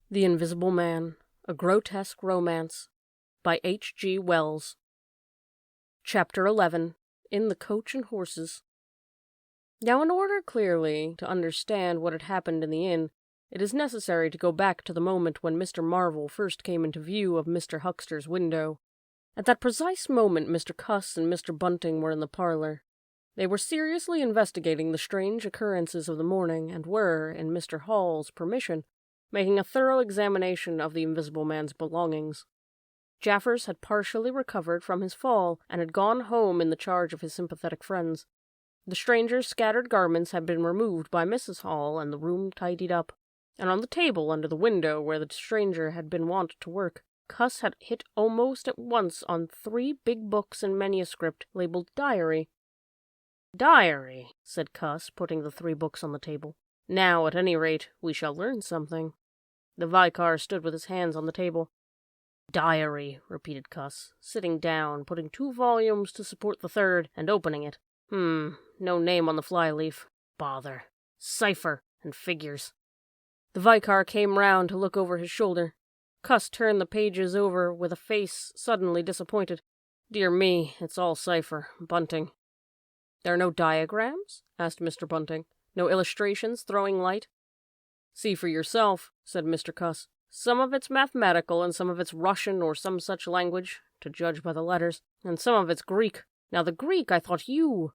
The Invisible Man, A Grotesque Romance, by H.G. Wells. Chapter 11, In the Coach and Horses. Now, in order clearly to understand what had happened in the inn, it is necessary to go back to the moment when Mr. Marvel first came into view of Mr. Huckster's window. At that precise moment, Mr. Cuss and Mr. Bunting were in the parlor. They were seriously investigating the strange occurrences of the morning, and were, in Mr. Hall's permission, making a thorough examination of the Invisible Man's belongings. Jaffers had partially recovered from his fall, and had gone home in the charge of his sympathetic friends. The stranger's scattered garments had been removed by Mrs. Hall, and the room tidied up, and on the table under the window where the stranger had been wont to work, Cuss had hit almost at once on 3 big books in manuscript labeled Diary. "Diary," said Cuss, putting the 3 books on the table. "Now, at any rate, we shall learn something." The vicar stood with his hands on the table. "Diary," repeated Cuss, sitting down, putting 2 volumes to support the 3rd, and opening it. No name on the flyleaf. Bother. Cipher and figures. The vicar came round to look over his shoulder. Cuss turned the pages over with a face suddenly disappointed. "Dear me, it's all cipher. Bunting." "There are no diagrams?" asked Mr. Bunting. "No illustrations throwing light?" "See for yourself," said Mr. Cuss. "Some of it's mathematical, and some of it's Russian or some such language, to judge by the letters, and some of it's Greek. Now the Greek, I thought you—"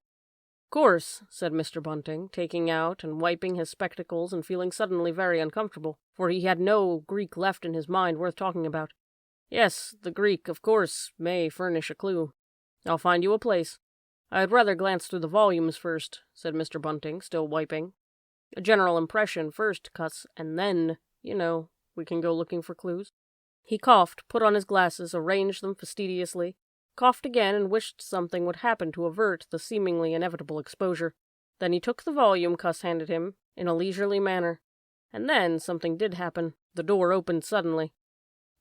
"Course," said Mr. Bunting, taking out and wiping his spectacles and feeling suddenly very uncomfortable, for he had no Greek left in his mind worth talking about. "Yes, the Greek, of course, may furnish a clue. I'll find you a place. I'd rather glance through the volumes first," said Mr. Bunting, still wiping. "A general impression first, Cuss, and then, we can go looking for clues." He coughed, put on his glasses, arranged them fastidiously, coughed again, and wished something would happen to avert the seemingly inevitable exposure. Then he took the volume Cuss handed him, in a leisurely manner. And then something did happen. The door opened suddenly.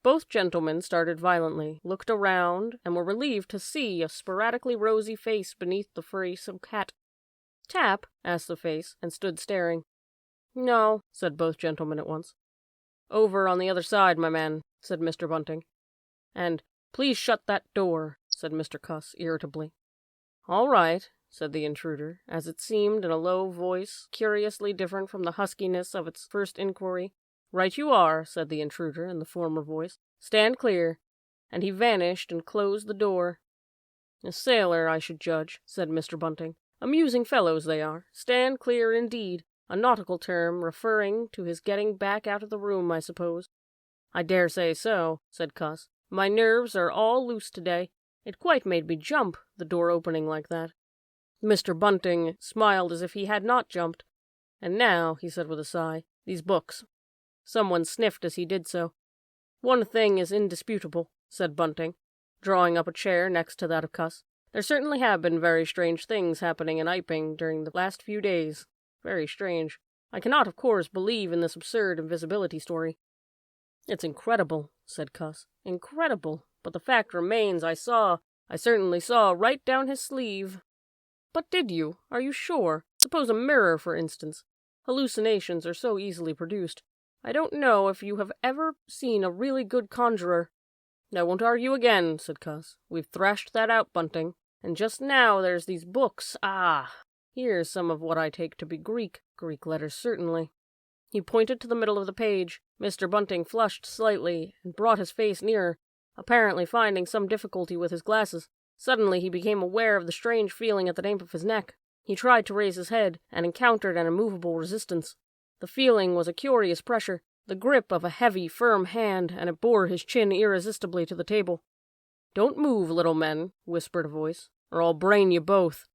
Both gentlemen started violently, looked around, and were relieved to see a sporadically rosy face beneath the furry silk hat. "Tap?" asked the face, and stood staring. "No," said both gentlemen at once. "Over on the other side, my man," said Mr. Bunting. And, "Please shut that door," said Mr. Cuss irritably. "All right," said the intruder, as it seemed in a low voice, curiously different from the huskiness of its first inquiry. "Right you are," said the intruder in the former voice. "Stand clear." And he vanished and closed the door. "A sailor, I should judge," said Mr. Bunting. "Amusing fellows they are. Stand clear, indeed. A nautical term, referring to his getting back out of the room, I suppose." "I dare say so," said Cuss. "My nerves are all loose today. It quite made me jump, the door opening like that." Mr. Bunting smiled as if he had not jumped. "And now," he said with a sigh, "these books." Someone sniffed as he did so. "One thing is indisputable," said Bunting, drawing up a chair next to that of Cuss. "There certainly have been very strange things happening in Iping during the last few days. Very strange. I cannot, of course, believe in this absurd invisibility story." "It's incredible," said Cuss. "Incredible. But the fact remains, I certainly saw right down his sleeve." "But did you? Are you sure? Suppose a mirror, for instance. Hallucinations are so easily produced. I don't know if you have ever seen a really good conjurer." "I won't argue again," said Cuss. "We've thrashed that out, Bunting. And just now there's these books. Here's some of what I take to be Greek letters, certainly." He pointed to the middle of the page. Mr. Bunting flushed slightly and brought his face nearer, apparently finding some difficulty with his glasses. Suddenly he became aware of the strange feeling at the nape of his neck. He tried to raise his head, and encountered an immovable resistance. The feeling was a curious pressure, the grip of a heavy, firm hand, and it bore his chin irresistibly to the table. "Don't move, little men," whispered a voice, "or I'll brain you both."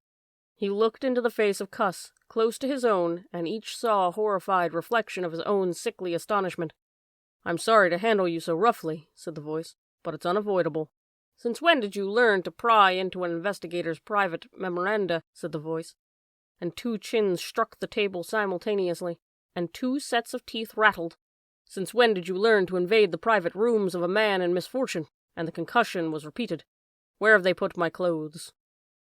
He looked into the face of Cuss, close to his own, and each saw a horrified reflection of his own sickly astonishment. "I'm sorry to handle you so roughly," said the voice, "but it's unavoidable." "Since when did you learn to pry into an investigator's private memoranda?" said the voice. And 2 chins struck the table simultaneously, and 2 sets of teeth rattled. "Since when did you learn to invade the private rooms of a man in misfortune?" And the concussion was repeated. "Where have they put my clothes?"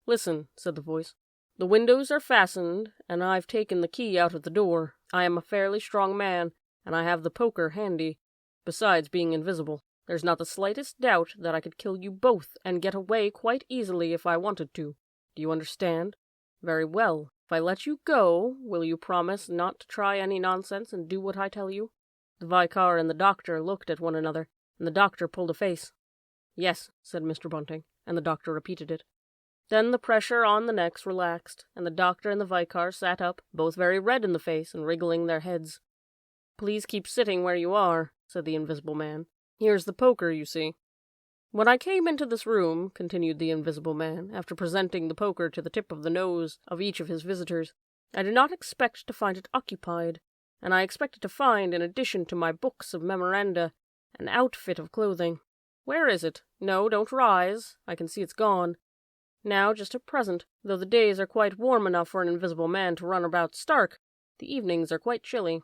"Listen," said the voice. "The windows are fastened, and I've taken the key out of the door. I am a fairly strong man, and I have the poker handy. Besides being invisible, there's not the slightest doubt that I could kill you both and get away quite easily if I wanted to. Do you understand? Very well. If I let you go, will you promise not to try any nonsense and do what I tell you?" The Vicar and the doctor looked at one another, and the doctor pulled a face. "Yes," said Mr. Bunting, and the doctor repeated it. Then the pressure on the necks relaxed, and the doctor and the Vicar sat up, both very red in the face and wriggling their heads. "Please keep sitting where you are," said the Invisible Man. "Here's the poker, you see." "When I came into this room," continued the Invisible Man, after presenting the poker to the tip of the nose of each of his visitors, "I did not expect to find it occupied, and I expected to find, in addition to my books of memoranda, an outfit of clothing. Where is it? No, don't rise. I can see it's gone. Now, just at present, though the days are quite warm enough for an invisible man to run about stark, the evenings are quite chilly.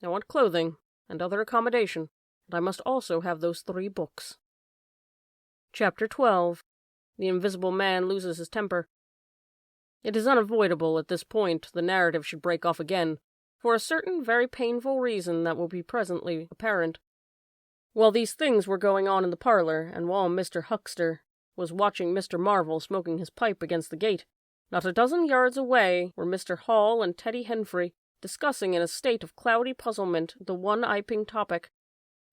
I want clothing, and other accommodation, and I must also have those 3 books. Chapter 12. The Invisible Man Loses His Temper. It is unavoidable at this point the narrative should break off again, for a certain very painful reason that will be presently apparent. While these things were going on in the parlor, and while Mr. Huckster was watching Mr. Marvel smoking his pipe against the gate, not a dozen yards away were Mr. Hall and Teddy Henfrey discussing in a state of cloudy puzzlement the one iping topic.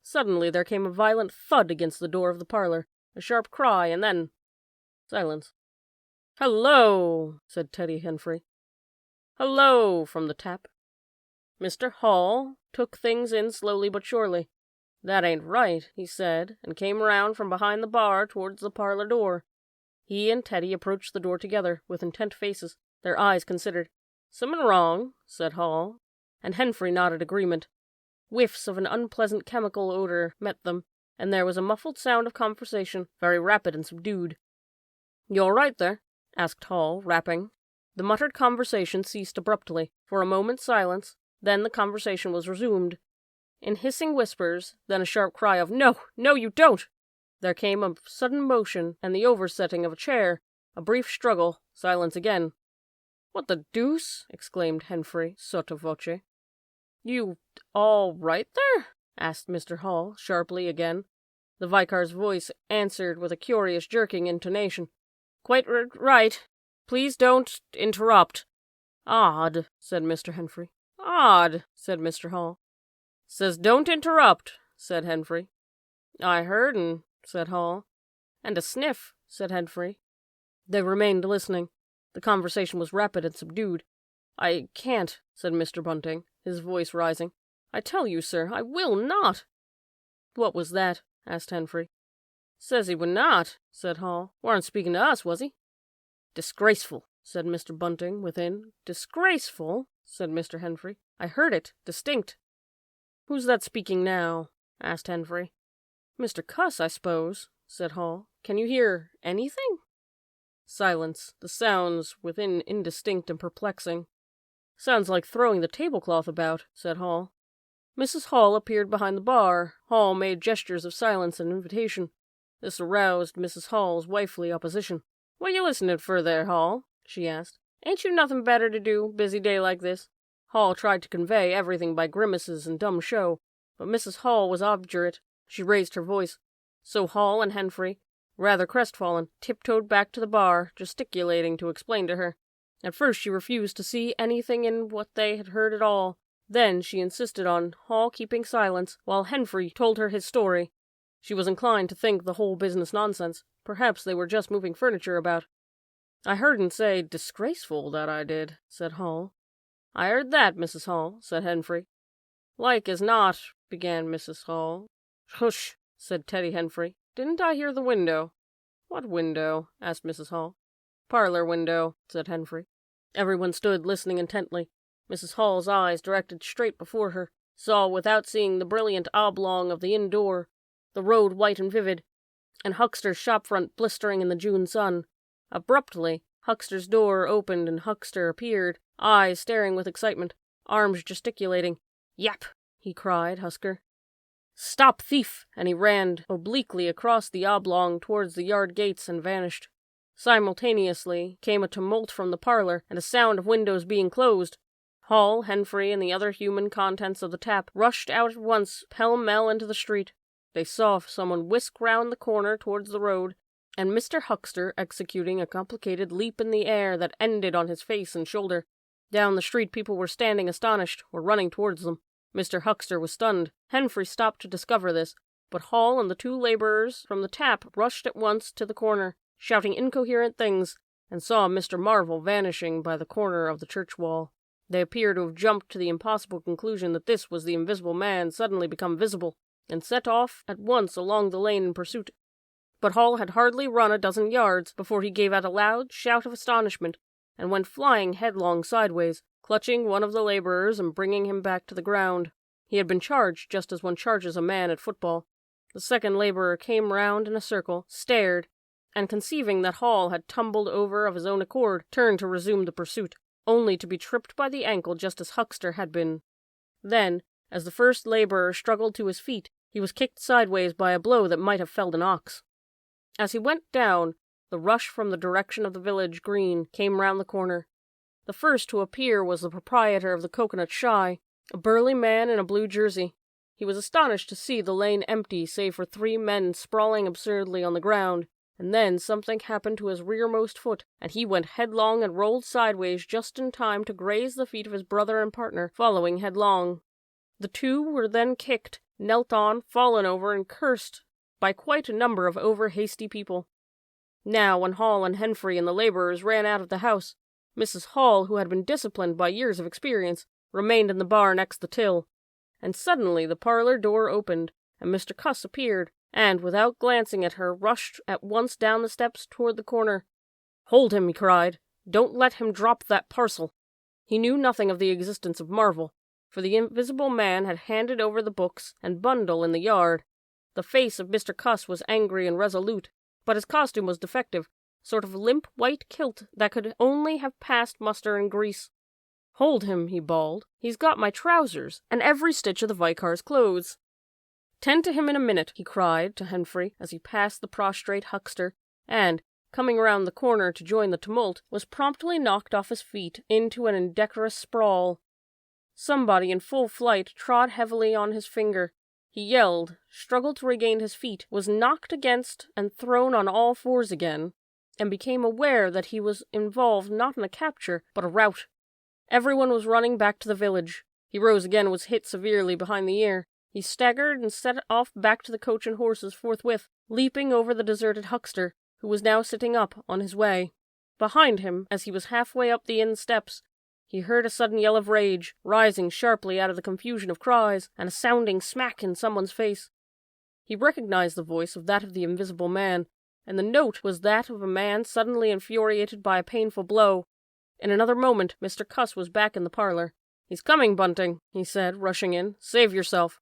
Suddenly there came a violent thud against the door of the parlor, a sharp cry, and then silence. "Hello," said Teddy Henfrey. "Hello," from the tap. Mr. Hall took things in slowly but surely. "That ain't right," he said, and came round from behind the bar towards the parlor door. He and Teddy approached the door together, with intent faces, their eyes considered. "Something wrong," said Hall, and Henfrey nodded agreement. Whiffs of an unpleasant chemical odor met them, and there was a muffled sound of conversation, very rapid and subdued. "You all right there?" asked Hall, rapping. The muttered conversation ceased abruptly. For a moment's silence, then the conversation was resumed. In hissing whispers, then a sharp cry of, "No, no, you don't!" There came a sudden motion, and the oversetting of a chair, a brief struggle, silence again. "What the deuce?" exclaimed Henfrey, sotto voce. "You all right there?" asked Mr. Hall, sharply again. The Vicar's voice answered with a curious jerking intonation. "Quite right. Please don't interrupt." "Odd," said Mr. Henfrey. "Odd," said Mr. Hall. "Says don't interrupt," said Henfrey. "I heard'n," said Hall. "And a sniff," said Henfrey. They remained listening. The conversation was rapid and subdued. "I can't," said Mr. Bunting, his voice rising. "I tell you, sir, I will not." "What was that?" asked Henfrey. "Says he would not," said Hall. "Warn't speaking to us, was he?" "Disgraceful," said Mr. Bunting within. "Disgraceful," said Mr. Henfrey. "I heard it, distinct." "Who's that speaking now?" asked Henfrey. "Mr. Cuss, I suppose," said Hall. "Can you hear anything?" Silence, the sounds within indistinct and perplexing. "Sounds like throwing the tablecloth about," said Hall. Mrs. Hall appeared behind the bar. Hall made gestures of silence and invitation. This aroused Mrs. Hall's wifely opposition. "What you listening for there, Hall?" she asked. "Ain't you nothing better to do, busy day like this?" Hall tried to convey everything by grimaces and dumb show, but Mrs. Hall was obdurate. She raised her voice. So Hall and Henfrey, rather crestfallen, tiptoed back to the bar, gesticulating to explain to her. At first she refused to see anything in what they had heard at all. Then she insisted on Hall keeping silence, while Henfrey told her his story. She was inclined to think the whole business nonsense. Perhaps they were just moving furniture about. "I heard'n say disgraceful, that I did," said Hall. "I heard that, Mrs. Hall," said Henfrey. "Like as not," began Mrs. Hall. "Hush," said Teddy Henfrey. "Didn't I hear the window?" "What window?" asked Mrs. Hall. "Parlor window," said Henfrey. Everyone stood listening intently. Mrs. Hall's eyes, directed straight before her, saw without seeing the brilliant oblong of the inn door, the road white and vivid, and Huckster's shop front blistering in the June sun. Abruptly, Huckster's door opened and Huckster appeared, eyes staring with excitement, arms gesticulating. "Yap!" he cried, Husker. "Stop, thief!" and he ran obliquely across the oblong towards the yard gates and vanished. Simultaneously came a tumult from the parlor and a sound of windows being closed. Hall, Henfrey, and the other human contents of the tap rushed out at once, pell-mell into the street. They saw someone whisk round the corner towards the road, and Mr. Huckster executing a complicated leap in the air that ended on his face and shoulder. Down the street people were standing astonished, or running towards them. Mr. Huckster was stunned. Henfrey stopped to discover this, but Hall and the 2 laborers from the tap rushed at once to the corner, shouting incoherent things, and saw Mr. Marvel vanishing by the corner of the church wall. They appear to have jumped to the impossible conclusion that this was the Invisible Man suddenly become visible, and set off at once along the lane in pursuit. But Hall had hardly run a dozen yards before he gave out a loud shout of astonishment, and went flying headlong sideways, clutching one of the laborers and bringing him back to the ground. He had been charged just as one charges a man at football. The second laborer came round in a circle, stared, and conceiving that Hall had tumbled over of his own accord, turned to resume the pursuit, only to be tripped by the ankle just as Huckster had been. Then, as the first laborer struggled to his feet, he was kicked sideways by a blow that might have felled an ox. As he went down, the rush from the direction of the village green came round the corner. The first to appear was the proprietor of the Coconut Shy, a burly man in a blue jersey. He was astonished to see the lane empty save for 3 men sprawling absurdly on the ground, and then something happened to his rearmost foot, and he went headlong and rolled sideways just in time to graze the feet of his brother and partner, following headlong. The 2 were then kicked, knelt on, fallen over, and cursed by quite a number of over-hasty people. Now, when Hall and Henfrey and the laborers ran out of the house, Mrs. Hall, who had been disciplined by years of experience, remained in the bar next the till, and suddenly the parlor door opened, and Mr. Cuss appeared, and, without glancing at her, rushed at once down the steps toward the corner. "Hold him," he cried. "Don't let him drop that parcel." He knew nothing of the existence of Marvel, for the Invisible Man had handed over the books and bundle in the yard. The face of Mr. Cuss was angry and resolute, but his costume was defective, sort of limp white kilt that could only have passed muster and grease. "Hold him," he bawled. "He's got my trousers, and every stitch of the Vicar's clothes." "Tend to him in a minute," he cried to Henfrey as he passed the prostrate Huckster, and, coming round the corner to join the tumult, was promptly knocked off his feet into an indecorous sprawl. Somebody in full flight trod heavily on his finger. He yelled, struggled to regain his feet, was knocked against and thrown on all fours again, and became aware that he was involved not in a capture, but a rout. Everyone was running back to the village. He rose again and was hit severely behind the ear. He staggered and set off back to the coach and horses forthwith, leaping over the deserted Huckster, who was now sitting up on his way. Behind him, as he was halfway up the inn steps, he heard a sudden yell of rage, rising sharply out of the confusion of cries, and a sounding smack in someone's face. He recognized the voice of that of the Invisible Man, and the note was that of a man suddenly infuriated by a painful blow. In another moment, Mr. Cuss was back in the parlor. "He's coming, Bunting," he said, rushing in. "Save yourself."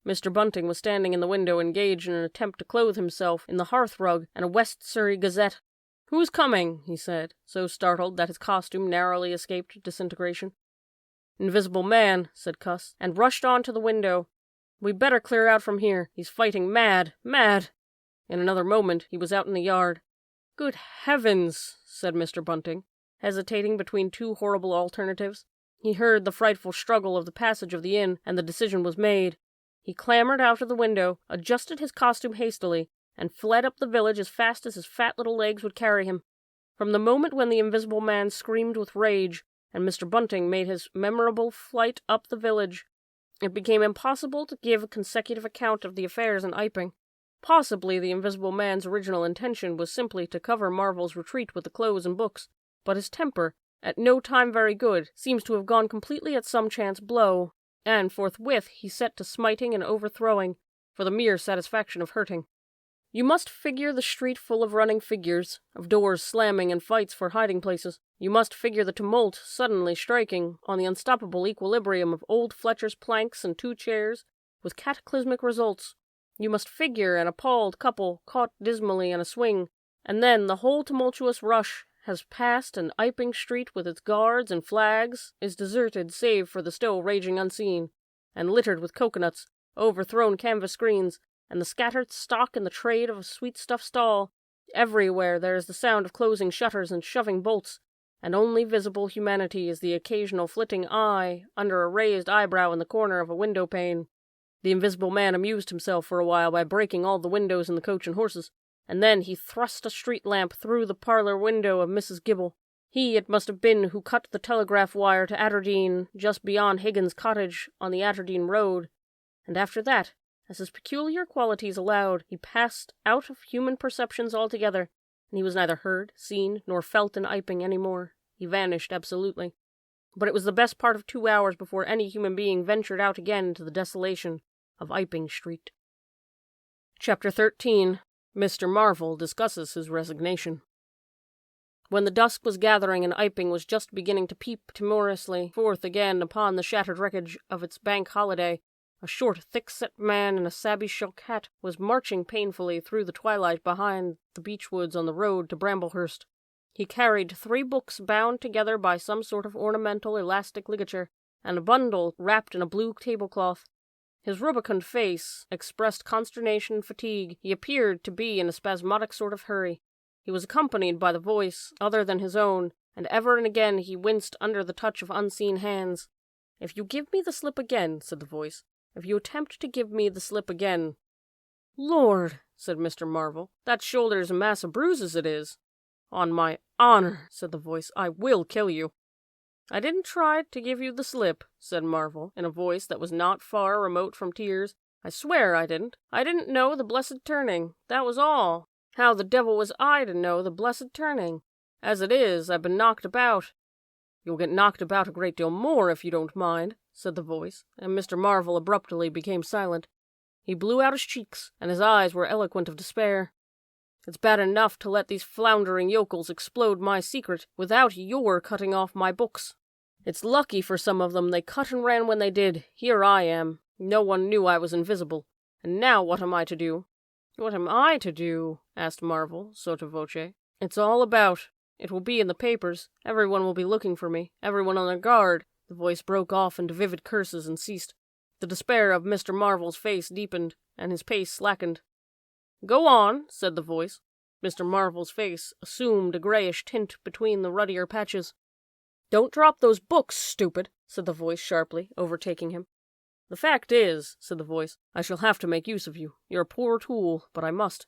Mr. Bunting was standing in the window engaged in an attempt to clothe himself in the hearth-rug and a West Surrey Gazette. "Who's coming?" he said, so startled that his costume narrowly escaped disintegration. "Invisible Man," said Cuss, and rushed on to the window. "We'd better clear out from here. He's fighting mad, mad." In another moment he was out in the yard. "Good heavens," said Mr. Bunting, hesitating between 2 horrible alternatives. He heard the frightful struggle of the passage of the inn, and the decision was made. He clambered out of the window, adjusted his costume hastily, and fled up the village as fast as his fat little legs would carry him. From the moment when the Invisible Man screamed with rage, and Mr. Bunting made his memorable flight up the village, it became impossible to give a consecutive account of the affairs in Iping. Possibly the Invisible Man's original intention was simply to cover Marvel's retreat with the clothes and books, but his temper, at no time very good, seems to have gone completely at some chance blow, and forthwith he set to smiting and overthrowing, for the mere satisfaction of hurting. You must figure the street full of running figures, of doors slamming and fights for hiding places. You must figure the tumult suddenly striking on the unstoppable equilibrium of old Fletcher's planks and 2 chairs, with cataclysmic results. You must figure an appalled couple caught dismally in a swing, and then the whole tumultuous rush has passed, and Iping Street with its guards and flags is deserted save for the still raging unseen, and littered with coconuts, overthrown canvas screens, and the scattered stock in the trade of a sweet-stuff stall. Everywhere there is the sound of closing shutters and shoving bolts, and only visible humanity is the occasional flitting eye under a raised eyebrow in the corner of a window pane. The Invisible Man amused himself for a while by breaking all the windows in the Coach and Horses, and then he thrust a street lamp through the parlor window of Mrs. Gibble. He it must have been who cut the telegraph wire to Atterdene, just beyond Higgins' cottage on the Atterdene road, and after that, as his peculiar qualities allowed, he passed out of human perceptions altogether, and he was neither heard, seen, nor felt in Iping any more. He vanished absolutely. But it was the best part of 2 hours before any human being ventured out again into the desolation of Iping Street. Chapter 13. Mr. Marvel discusses his resignation. When the dusk was gathering and Iping was just beginning to peep timorously forth again upon the shattered wreckage of its bank holiday, a short, thick-set man in a sabby silk hat was marching painfully through the twilight behind the beech woods on the road to Bramblehurst. He carried 3 books bound together by some sort of ornamental elastic ligature, and a bundle wrapped in a blue tablecloth. His rubicund face expressed consternation and fatigue. He appeared to be in a spasmodic sort of hurry. He was accompanied by the voice other than his own, and ever and again he winced under the touch of unseen hands. "If you give me the slip again," said the voice, "if you attempt to give me the slip again—" "Lord," said Mr. Marvel, "that shoulder's a mass of bruises, it is." "On my honor," said the voice, "I will kill you." "I didn't try to give you the slip," said Marvel, in a voice that was not far remote from tears. "I swear I didn't. I didn't know the blessed turning. That was all. How the devil was I to know the blessed turning? As it is, I've been knocked about." "You'll get knocked about a great deal more if you don't mind," said the voice, and Mr. Marvel abruptly became silent. He blew out his cheeks, and his eyes were eloquent of despair. "It's bad enough to let these floundering yokels explode my secret without your cutting off my books. It's lucky for some of them they cut and ran when they did. Here I am. No one knew I was invisible. And now what am I to do?" "What am I to do?" asked Marvel, sotto voce. "It's all about. It will be in the papers. Everyone will be looking for me. Everyone on their guard." The voice broke off into vivid curses and ceased. The despair of Mr. Marvel's face deepened, and his pace slackened. "Go on," said the voice. Mr. Marvel's face assumed a grayish tint between the ruddier patches. "Don't drop those books, stupid," said the voice sharply, overtaking him. "The fact is," said the voice, "I shall have to make use of you. You're a poor tool, but I must."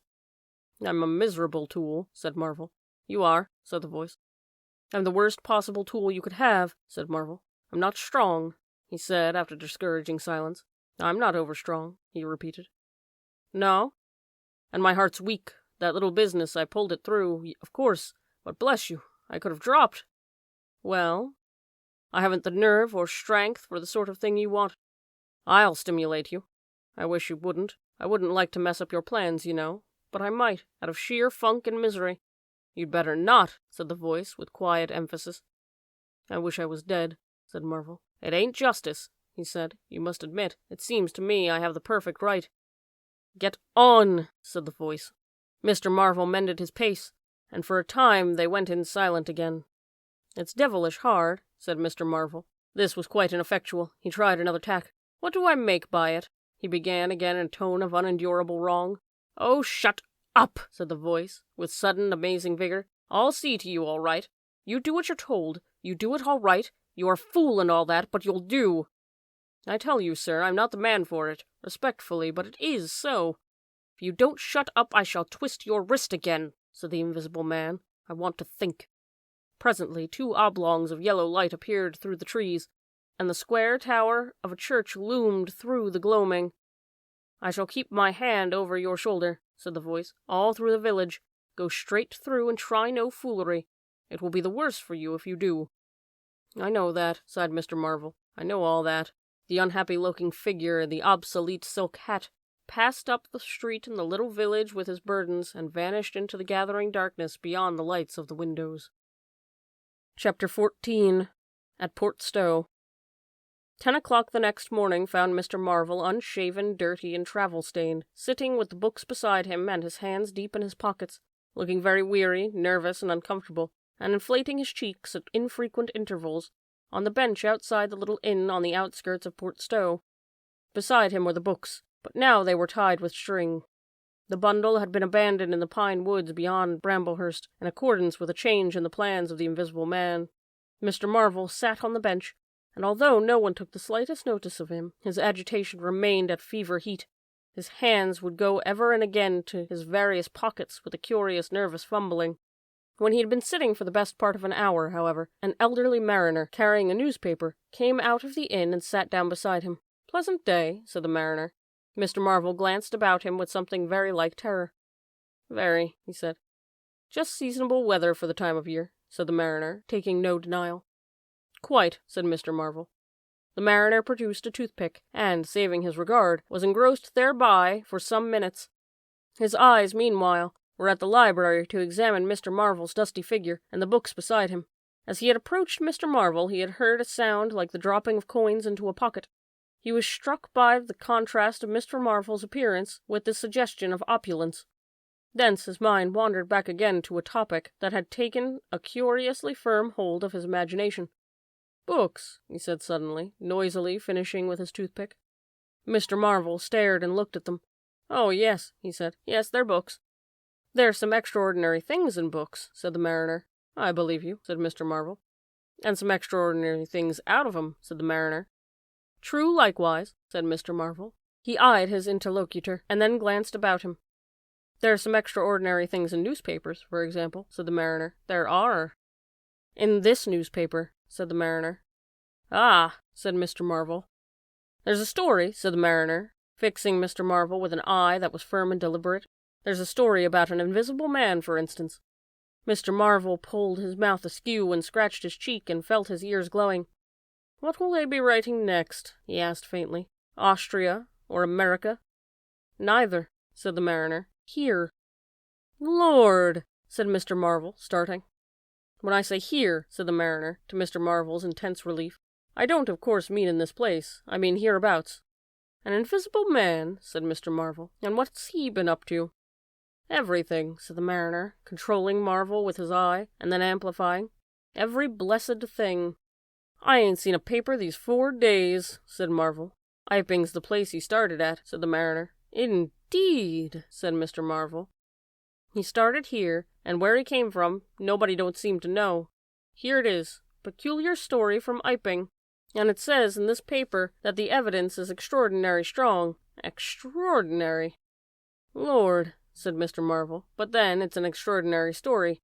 "I'm a miserable tool," said Marvel. "You are," said the voice. "I'm the worst possible tool you could have," said Marvel. "I'm not strong," he said after discouraging silence. "I'm not overstrong," he repeated. "No? And my heart's weak. That little business, I pulled it through, of course, but bless you, I could have dropped." "Well?" "I haven't the nerve or strength for the sort of thing you want. I'll stimulate you. I wish you wouldn't. I wouldn't like to mess up your plans, you know, but I might, out of sheer funk and misery." "You'd better not," said the voice with quiet emphasis. "I wish I was dead," said Marvel. "It ain't justice," he said. "You must admit, it seems to me I have the perfect right." "Get on," said the voice. Mr. Marvel mended his pace, and for a time they went in silent again. "It's devilish hard," said Mr. Marvel. This was quite ineffectual. He tried another tack. "What do I make by it?" he began again in a tone of unendurable wrong. "Oh, shut up," said the voice, with sudden, amazing vigor. "I'll see to you all right. You do what you're told. You do it all right. You're a fool and all that, but you'll do." "I tell you, sir, I'm not the man for it. Respectfully, but it is so." "If you don't shut up, I shall twist your wrist again," said the Invisible Man. "I want to think." Presently 2 oblongs of yellow light appeared through the trees, and the square tower of a church loomed through the gloaming. "I shall keep my hand over your shoulder," said the voice, "all through the village. Go straight through and try no foolery. It will be the worse for you if you do." "I know that," sighed Mr. Marvel. "I know all that." The unhappy-looking figure in the obsolete silk hat passed up the street in the little village with his burdens and vanished into the gathering darkness beyond the lights of the windows. Chapter 14. At Port Stowe. 10 o'clock the next morning found Mr. Marvel unshaven, dirty, and travel-stained, sitting with the books beside him and his hands deep in his pockets, looking very weary, nervous, and uncomfortable, and inflating his cheeks at infrequent intervals, on the bench outside the little inn on the outskirts of Port Stowe. Beside him were the books, but now they were tied with string. The bundle had been abandoned in the pine woods beyond Bramblehurst, in accordance with a change in the plans of the Invisible Man. Mr. Marvel sat on the bench, and although no one took the slightest notice of him, his agitation remained at fever heat. His hands would go ever and again to his various pockets with a curious nervous fumbling. When he had been sitting for the best part of an hour, however, an elderly mariner, carrying a newspaper, came out of the inn and sat down beside him. "Pleasant day," said the mariner. Mr. Marvel glanced about him with something very like terror. "Very," he said. "Just seasonable weather for the time of year," said the mariner, taking no denial. "Quite," said Mr. Marvel. The mariner produced a toothpick, and, saving his regard, was engrossed thereby for some minutes. His eyes, meanwhile, were at the library to examine Mr. Marvel's dusty figure and the books beside him. As he had approached Mr. Marvel, he had heard a sound like the dropping of coins into a pocket. He was struck by the contrast of Mr. Marvel's appearance with the suggestion of opulence. Thence his mind wandered back again to a topic that had taken a curiously firm hold of his imagination. "Books," he said suddenly, noisily finishing with his toothpick. Mr. Marvel stared and looked at them. "Oh, yes," he said. "Yes, they're books." "There's some extraordinary things in books," said the mariner. "I believe you," said Mr. Marvel. "And some extraordinary things out of 'em," said the mariner. "True, likewise," said Mr. Marvel. He eyed his interlocutor, and then glanced about him. "There are some extraordinary things in newspapers, for example," said the mariner. "There are." "In this newspaper," said the mariner. "Ah," said Mr. Marvel. "There's a story," said the mariner, fixing Mr. Marvel with an eye that was firm and deliberate. "There's a story about an invisible man, for instance." Mr. Marvel pulled his mouth askew and scratched his cheek and felt his ears glowing. "What will they be writing next?" he asked faintly. "Austria or America?" "Neither," said the mariner. "Here." "Lord!" said Mr. Marvel, starting. "When I say here," said the mariner, to Mr. Marvel's intense relief, "I don't of course mean in this place. I mean hereabouts." "An invisible man," said Mr. Marvel. "And what's he been up to?" "Everything," said the mariner, controlling Marvel with his eye, and then amplifying. "Every blessed thing." "I ain't seen a paper these 4 days," said Marvel. "Iping's the place he started at," said the mariner. "Indeed," said Mr. Marvel. "He started here, and where he came from, nobody don't seem to know. Here it is, peculiar story from Iping, and it says in this paper that the evidence is extraordinary strong. Extraordinary." "Lord," said Mr. Marvel, "but then it's an extraordinary story.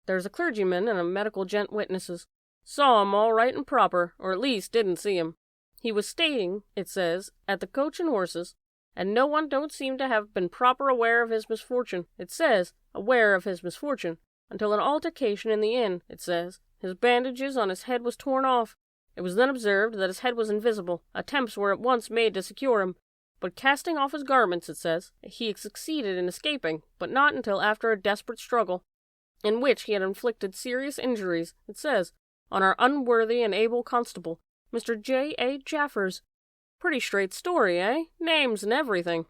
There's a clergyman and a medical gent witnesses. Saw him all right and proper, or at least didn't see him. He was staying, it says, at the Coach and Horses, and no one don't seem to have been proper aware of his misfortune. It says, aware of his misfortune, until an altercation in the inn, it says. His bandages on his head was torn off. It was then observed that his head was invisible. Attempts were at once made to secure him, but casting off his garments, it says, he succeeded in escaping, but not until after a desperate struggle, in which he had inflicted serious injuries, it says, on our unworthy and able constable, Mr. J.A. Jaffers. Pretty straight story, eh? Names and everything."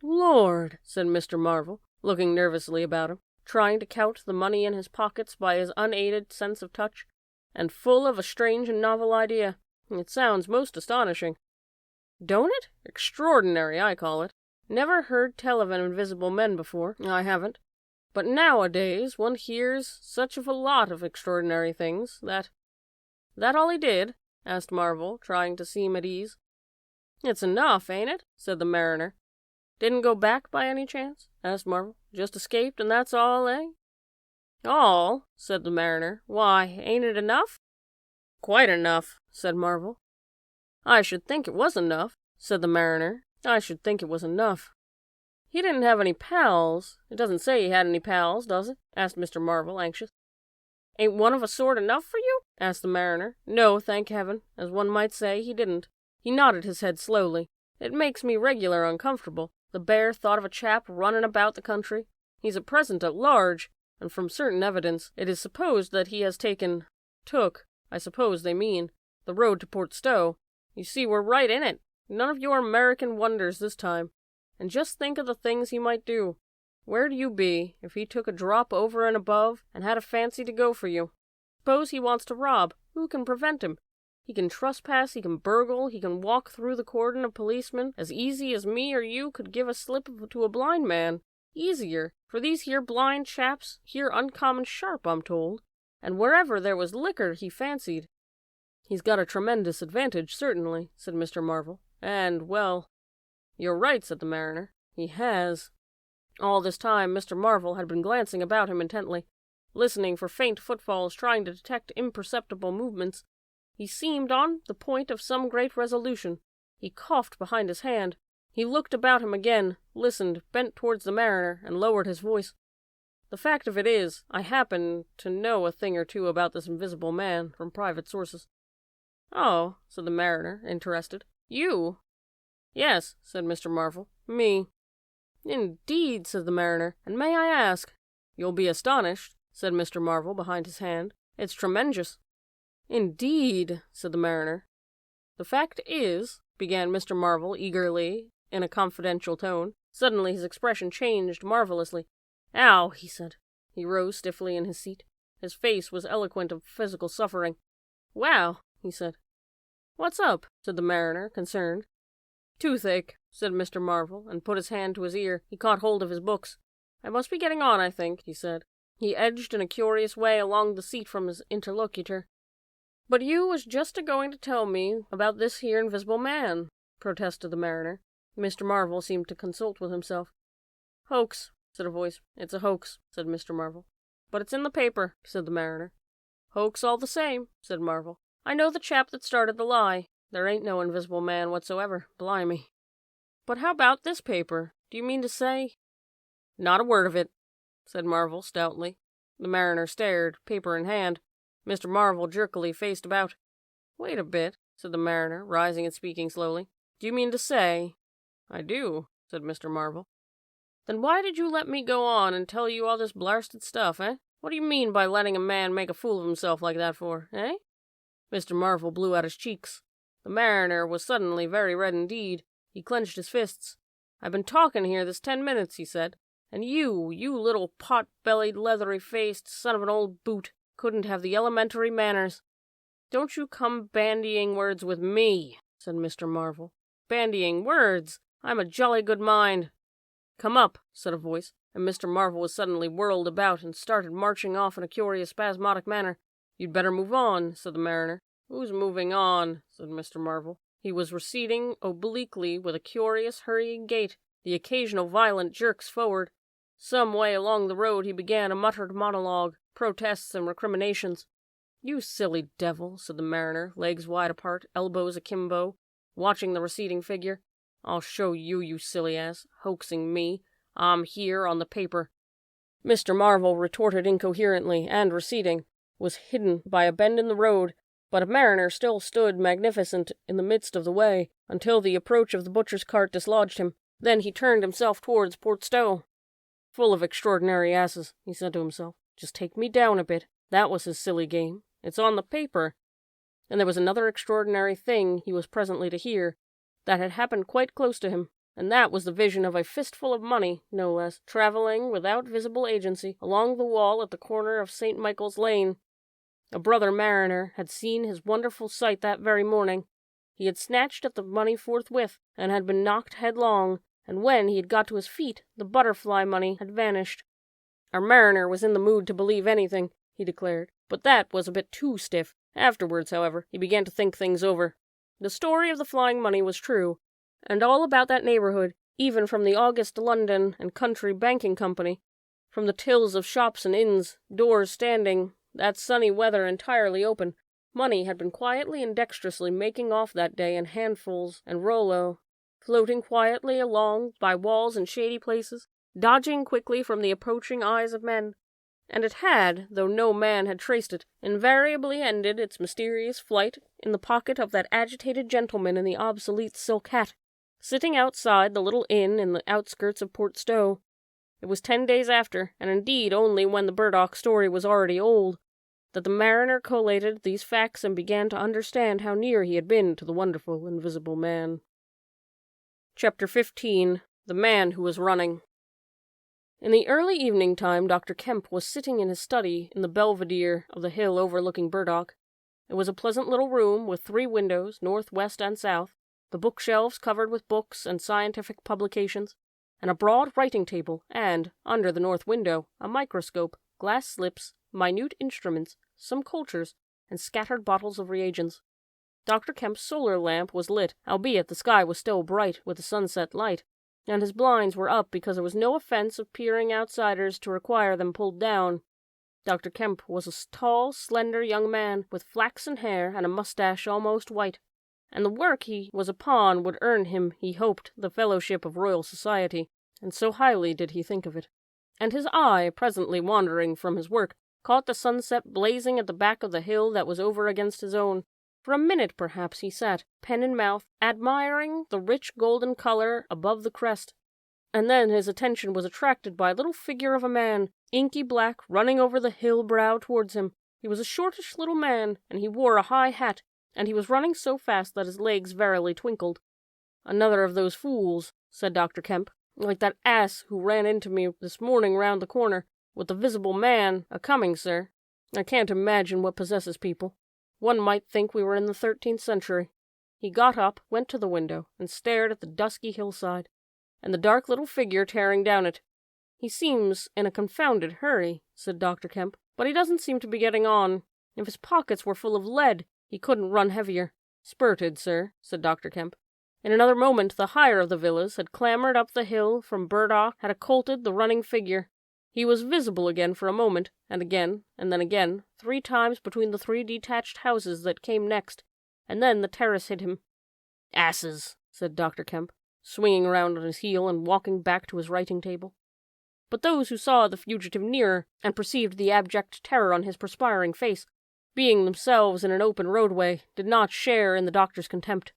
"Lord," said Mr. Marvel, looking nervously about him, trying to count the money in his pockets by his unaided sense of touch, and full of a strange and novel idea. "It sounds most astonishing." "Don't it? Extraordinary, I call it. Never heard tell of an invisible men before, I haven't. But nowadays one hears such of a lot of extraordinary things that—" "That all he did?" asked Marvel, trying to seem at ease. "It's enough, ain't it?" said the mariner. "Didn't go back by any chance?" asked Marvel. "Just escaped and that's all, eh?" "All?" said the mariner. "Why, ain't it enough?" "Quite enough," said Marvel. "I should think it was enough," said the mariner. "I should think it was enough." "He didn't have any pals. It doesn't say he had any pals, does it?" asked Mr. Marvel, anxious. "Ain't one of a sort enough for you?" asked the mariner. "No, thank heaven, as one might say, he didn't." He nodded his head slowly. "It makes me regular uncomfortable, the bare thought of a chap running about the country. He's at present at large, and from certain evidence, it is supposed that he has took, I suppose they mean, the road to Port Stowe. You see, we're right in it. None of your American wonders this time. And just think of the things he might do. Where'd you be if he took a drop over and above and had a fancy to go for you? Suppose he wants to rob. Who can prevent him? He can trespass, he can burgle, he can walk through the cordon of policemen as easy as me or you could give a slip to a blind man. Easier, for these here blind chaps here uncommon sharp, I'm told, and wherever there was liquor he fancied. He's got a tremendous advantage, certainly, said Mr. Marvel, and, well, you're right, said the mariner. He has. All this time Mr. Marvel had been glancing about him intently, listening for faint footfalls, trying to detect imperceptible movements. He seemed on the point of some great resolution. He coughed behind his hand. He looked about him again, listened, bent towards the mariner, and lowered his voice. The fact of it is, I happen to know a thing or two about this invisible man from private sources. Oh, said the mariner, interested. You? Yes, said Mr. Marvel. Me. Indeed, said the mariner, and may I ask? You'll be astonished, said Mr. Marvel behind his hand. It's tremendous. Indeed, said the mariner. The fact is, began Mr. Marvel eagerly, in a confidential tone. Suddenly his expression changed marvelously. Ow, he said. He rose stiffly in his seat. His face was eloquent of physical suffering. Wow, he said. What's up? Said the mariner, concerned. Toothache, said Mr. Marvel, and put his hand to his ear. He caught hold of his books. I must be getting on, I think, he said. He edged in a curious way along the seat from his interlocutor. But you was just a-going to tell me about this here invisible man, protested the mariner. Mr. Marvel seemed to consult with himself. Hoax, said a voice. It's a hoax, said Mr. Marvel. But it's in the paper, said the mariner. Hoax all the same, said Marvel. I know the chap that started the lie. There ain't no invisible man whatsoever, blimey. But how about this paper? Do you mean to say? Not a word of it, said Marvel stoutly. The mariner stared, paper in hand. Mr. Marvel jerkily faced about. Wait a bit, said the mariner, rising and speaking slowly. Do you mean to say? I do, said Mr. Marvel. Then why did you let me go on and tell you all this blarsted stuff, eh? What do you mean by letting a man make a fool of himself like that for, eh? Mr. Marvel blew out his cheeks. The mariner was suddenly very red indeed. He clenched his fists. I've been talking here this 10 minutes, he said, and you little pot-bellied, leathery-faced son of an old boot, couldn't have the elementary manners. Don't you come bandying words with me, said Mr. Marvel. Bandying words? I'm a jolly good mind. Come up, said a voice, and Mr. Marvel was suddenly whirled about and started marching off in a curious spasmodic manner. You'd better move on, said the mariner. Who's moving on? Said Mr. Marvel. He was receding obliquely with a curious, hurrying gait, the occasional violent jerks forward. Some way along the road he began a muttered monologue, protests and recriminations. You silly devil, said the mariner, legs wide apart, elbows akimbo, watching the receding figure. I'll show you, you silly ass, hoaxing me. I'm here on the paper. Mr. Marvel retorted incoherently, and receding, was hidden by a bend in the road, but a mariner still stood magnificent in the midst of the way, until the approach of the butcher's cart dislodged him. Then he turned himself towards Port Stowe. Full of extraordinary asses, he said to himself. Just take me down a bit. That was his silly game. It's on the paper. And there was another extraordinary thing he was presently to hear, that had happened quite close to him, and that was the vision of a fistful of money, no less, travelling without visible agency along the wall at the corner of St. Michael's Lane. A brother mariner had seen his wonderful sight that very morning. He had snatched at the money forthwith, and had been knocked headlong, and when he had got to his feet, the butterfly money had vanished. Our mariner was in the mood to believe anything, he declared, but that was a bit too stiff. Afterwards, however, he began to think things over. The story of the flying money was true, and all about that neighborhood, even from the august London and Country Banking Company, from the tills of shops and inns, doors standing, that sunny weather entirely open, money had been quietly and dexterously making off that day in handfuls and rouleaux, floating quietly along by walls and shady places, dodging quickly from the approaching eyes of men. And it had, though no man had traced it, invariably ended its mysterious flight in the pocket of that agitated gentleman in the obsolete silk hat, sitting outside the little inn in the outskirts of Port Stowe. It was 10 days after, and indeed only when the Burdock story was already old, that the mariner collated these facts and began to understand how near he had been to the wonderful invisible man. Chapter 15. The Man Who Was Running. In the early evening time, Dr. Kemp was sitting in his study in the belvedere of the hill overlooking Burdock. It was a pleasant little room with 3 windows, north, west, and south, the bookshelves covered with books and scientific publications, and a broad writing table, and, under the north window, a microscope, glass slips, minute instruments, some cultures, and scattered bottles of reagents. Dr. Kemp's solar lamp was lit, albeit the sky was still bright with the sunset light, and his blinds were up because there was no offense of peering outsiders to require them pulled down. Dr. Kemp was a tall, slender young man with flaxen hair and a mustache almost white, and the work he was upon would earn him, he hoped, the fellowship of Royal Society, and so highly did he think of it. And his eye, presently wandering from his work, caught the sunset blazing at the back of the hill that was over against his own. For a minute, perhaps, he sat, pen in mouth, admiring the rich golden color above the crest, and then his attention was attracted by a little figure of a man, inky black, running over the hill brow towards him. He was a shortish little man, and he wore a high hat, and he was running so fast that his legs verily twinkled. "Another of those fools," said Dr. Kemp, "like that ass who ran into me this morning round the corner, with the visible man a-coming, sir. I can't imagine what possesses people. One might think we were in the 13th century." He got up, went to the window, and stared at the dusky hillside, and the dark little figure tearing down it. "He seems in a confounded hurry," said Dr. Kemp, "but he doesn't seem to be getting on. If his pockets were full of lead, he couldn't run heavier." "Spurted, sir," said Dr. Kemp. In another moment the higher of the villas had clambered up the hill from Burdock, had occulted the running figure. He was visible again for a moment, and then again, 3 times between the 3 detached houses that came next, and then the terrace hid him. "Asses," said Dr. Kemp, swinging round on his heel and walking back to his writing table. But those who saw the fugitive nearer, and perceived the abject terror on his perspiring face, being themselves in an open roadway, did not share in the doctor's contempt.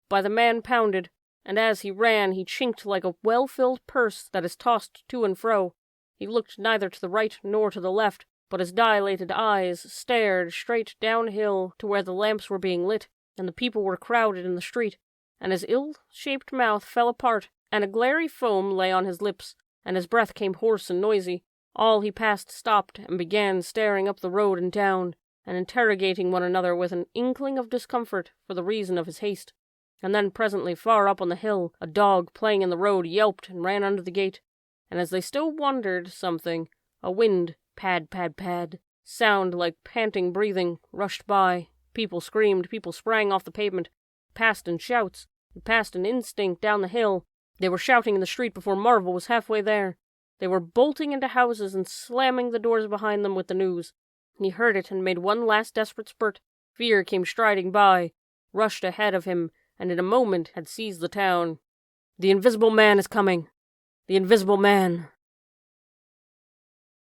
By the man pounded, and as he ran he chinked like a well-filled purse that is tossed to and fro. He looked neither to the right nor to the left, but his dilated eyes stared straight downhill to where the lamps were being lit, and the people were crowded in the street, and his ill-shaped mouth fell apart, and a glary foam lay on his lips, and his breath came hoarse and noisy. All he passed stopped and began staring up the road and down, and interrogating one another with an inkling of discomfort for the reason of his haste. And then presently, far up on the hill, a dog playing in the road yelped and ran under the gate, and as they still wondered something, a wind, pad, pad, pad, sound like panting breathing, rushed by. People screamed, people sprang off the pavement, passed in shouts, and passed in instinct down the hill. They were shouting in the street before Marvel was halfway there. They were bolting into houses and slamming the doors behind them with the news. He heard it and made one last desperate spurt. Fear came striding by, rushed ahead of him, and in a moment had seized the town. "The Invisible Man is coming! The Invisible Man!"